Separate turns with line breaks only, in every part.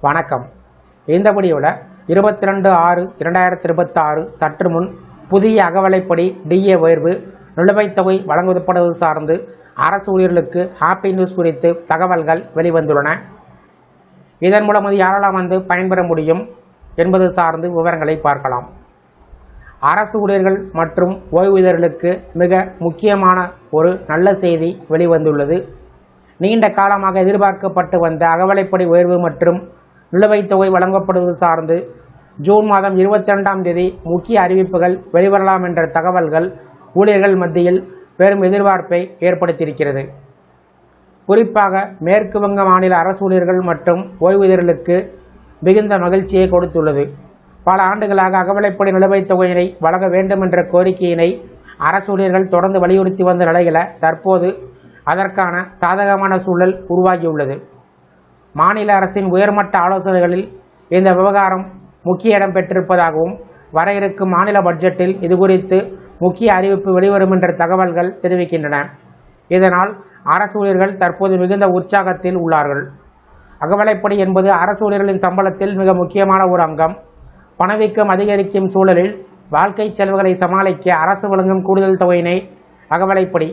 வணக்கம். இந்த வீடியோவில் 22/6/2026 சற்று முன் புதிய அகவலைப்படி டிஏ உயர்வு நிலுவைத் தொகை வழங்கப்படுவது சார்ந்து அரசு ஊழியர்களுக்கு ஹாப்பி நியூஸ் குறித்து தகவல்கள் வெளிவந்துள்ளன. இதன் மூலம் யாரெல்லாம் பயன்பெற முடியும் என்பது சார்ந்து விவரங்களை பார்க்கலாம். அரசு ஊழியர்கள் மற்றும் ஓய்வூதியர்களுக்கு மிக முக்கியமான ஒரு நல்ல செய்தி வெளிவந்துள்ளது. நீண்ட காலமாக எதிர்பார்க்கப்பட்டு வந்த அகவலைப்படி உயர்வு மற்றும் நிலுவைத் தொகை வழங்கப்படுவது சார்ந்து ஜூன் மாதம் 22ஆம் தேதி முக்கிய அறிவிப்புகள் வெளிவரலாம் என்ற தகவல்கள் ஊழியர்கள் மத்தியில் பெரும் எதிர்பார்ப்பை ஏற்படுத்தியிருக்கிறது. குறிப்பாக மேற்கு வங்க மாநில அரசு ஊழியர்கள் மற்றும் ஓய்வூதியர்களுக்கு மிகுந்த மகிழ்ச்சியை கொடுத்துள்ளது. பல ஆண்டுகளாக அகவலைப்படி நிலுவைத் தொகையினை வழங்க வேண்டும் என்ற கோரிக்கையினை அரசு ஊழியர்கள் தொடர்ந்து வலியுறுத்தி வந்த நிலையில் தற்போது அதற்கான சாதகமான சூழல் உருவாகியுள்ளது. மாநில அரசின் உயர்மட்ட ஆலோசனைகளில் இந்த விவகாரம் முக்கிய இடம் பெற்றிருப்பதாகவும் வர இருக்கும் மாநில பட்ஜெட்டில் இதுகுறித்து முக்கிய அறிவிப்பு வெளிவரும் என்ற தகவல்கள் தெரிவிக்கின்றன. இதனால் அரசு ஊழியர்கள் தற்போது மிகுந்த உற்சாகத்தில் உள்ளார்கள். அகவலைப்படி என்பது அரசு ஊழியர்களின் சம்பளத்தில் மிக முக்கியமான ஒரு அங்கம். பணவீக்கம் அதிகரிக்கும் சூழலில் வாழ்க்கை செலவுகளை சமாளிக்க அரசு வழங்கும் கூடுதல் தொகையினை அகவலைப்படி.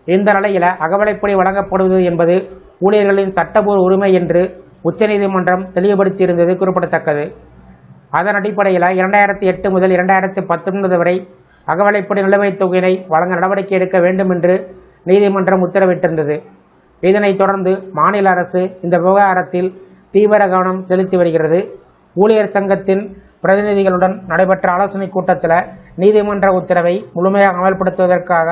இந்த நிலையில் அகவலைப்படி வழங்கப்படுவது என்பது ஊழியர்களின் சட்டபூர்வ உரிமை என்று உச்சநீதிமன்றம் தெளிவுபடுத்தியிருந்தது குறிப்பிடத்தக்கது. அதன் அடிப்படையில் 2008 முதல் 2019 வரை அகவலைப்படி நிலுவைத் தொகையினை வழங்க நடவடிக்கை எடுக்க வேண்டும் என்று நீதிமன்றம் உத்தரவிட்டிருந்தது. இதனைத் தொடர்ந்து மாநில அரசு இந்த விவகாரத்தில் தீவிர கவனம் செலுத்தி வருகிறது. ஊழியர் சங்கத்தின் பிரதிநிதிகளுடன் நடைபெற்ற ஆலோசனைக் கூட்டத்தில் நீதிமன்ற உத்தரவை முழுமையாக அமல்படுத்துவதற்காக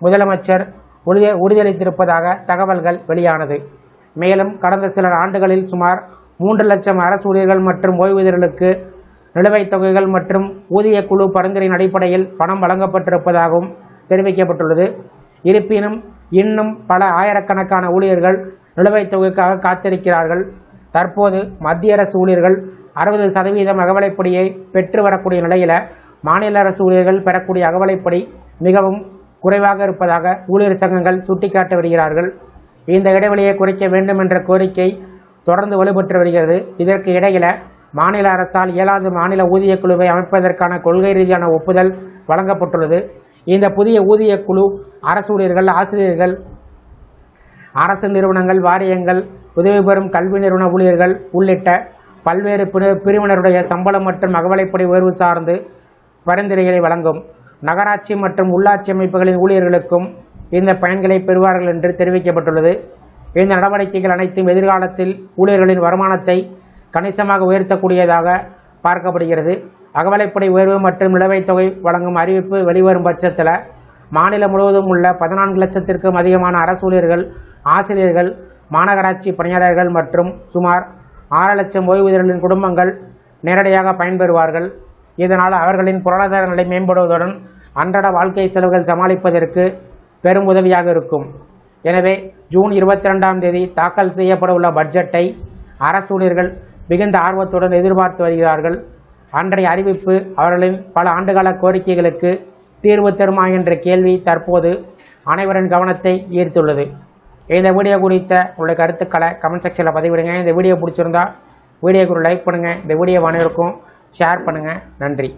முதலமைச்சர் உறுதியளித்திருப்பதாக தகவல்கள் வெளியானது. மேலும் கடந்த சில ஆண்டுகளில் சுமார் 3 லட்சம் அரசு ஊழியர்கள் மற்றும் ஓய்வூதியர்களுக்கு நிலுவைத் தொகைகள் மற்றும் ஊதிய குழு பரிந்துரையின் அடிப்படையில் பணம் வழங்கப்பட்டிருப்பதாகவும் தெரிவிக்கப்பட்டுள்ளது. இருப்பினும் இன்னும் பல ஆயிரக்கணக்கான ஊழியர்கள் நிலுவைத் தொகைக்காக காத்திருக்கிறார்கள். தற்போது மத்திய அரசு ஊழியர்கள் 60% அகவலைப்படியை பெற்று வரக்கூடிய நிலையில் மாநில அரசு ஊழியர்கள் பெறக்கூடிய அகவலைப்படி மிகவும் குறைவாக இருப்பதாக ஊழியர் சங்கங்கள் சுட்டிக்காட்டி வருகிறார்கள். இந்த இடைவெளியை குறைக்க வேண்டும் என்ற கோரிக்கை தொடர்ந்து வலுப்பெற்று வருகிறது. இதற்கு இடையில மாநில அரசால் 7வது மாநில ஊதிய குழுவை அமைப்பதற்கான கொள்கை ரீதியான ஒப்புதல் வழங்கப்பட்டுள்ளது. இந்த புதிய ஊதிய குழு அரசு ஊழியர்கள், ஆசிரியர்கள், அரசு நிறுவனங்கள், வாரியங்கள், உதவி பெறும் கல்வி நிறுவன ஊழியர்கள் உள்ளிட்ட பல்வேறு பிரிவினருடைய சம்பளம் மற்றும் அகவலைப்படி உயர்வு சார்ந்து பரிந்துரைகளை வழங்கும். நகராட்சி மற்றும் உள்ளாட்சி அமைப்புகளின் ஊழியர்களுக்கும் இந்த பயன்களை பெறுவார்கள் என்று தெரிவிக்கப்பட்டுள்ளது. இந்த நடவடிக்கைகள் அனைத்தும் எதிர்காலத்தில் ஊழியர்களின் வருமானத்தை கணிசமாக உயர்த்தக்கூடியதாக பார்க்கப்படுகிறது. அகவலைப்படி உயர்வு மற்றும் நிலுவைத் தொகை வழங்கும் அறிவிப்பு வெளிவரும் பட்சத்தில் மாநிலம் முழுவதும் உள்ள 14 லட்சத்திற்கும் அதிகமான அரசு ஊழியர்கள், ஆசிரியர்கள், மாநகராட்சி பணியாளர்கள் மற்றும் சுமார் 6 லட்சம் ஓய்வூதியர்களின் குடும்பங்கள் நேரடியாக பயன்பெறுவார்கள். இதனால் அவர்களின் பொருளாதார நிலை மேம்படுவதுடன் அன்றாட வாழ்க்கை செலவுகள் சமாளிப்பதற்கு பெரும் உதவியாக இருக்கும். எனவே ஜூன் 22ஆம் தேதி தாக்கல் செய்யப்பட உள்ள பட்ஜெட்டை அரசு ஊழியர்கள் மிகுந்த ஆர்வத்துடன் எதிர்பார்த்து வருகிறார்கள். அன்றைய அறிவிப்பு அவர்களின் பல ஆண்டுகால கோரிக்கைகளுக்கு தீர்வு தருமா என்ற கேள்வி தற்போது அனைவரின் கவனத்தை ஈர்த்துள்ளது. இந்த வீடியோ குறித்த உங்களுடைய கருத்துக்களை கமெண்ட் செக்ஷனில் பதிவிடுங்க. இந்த வீடியோ பிடிச்சிருந்தா வீடியோக்கு ஒரு லைக் பண்ணுங்கள். இந்த வீடியோ அனைவருக்கும் ஷேர் பண்ணுங்கள். நன்றி.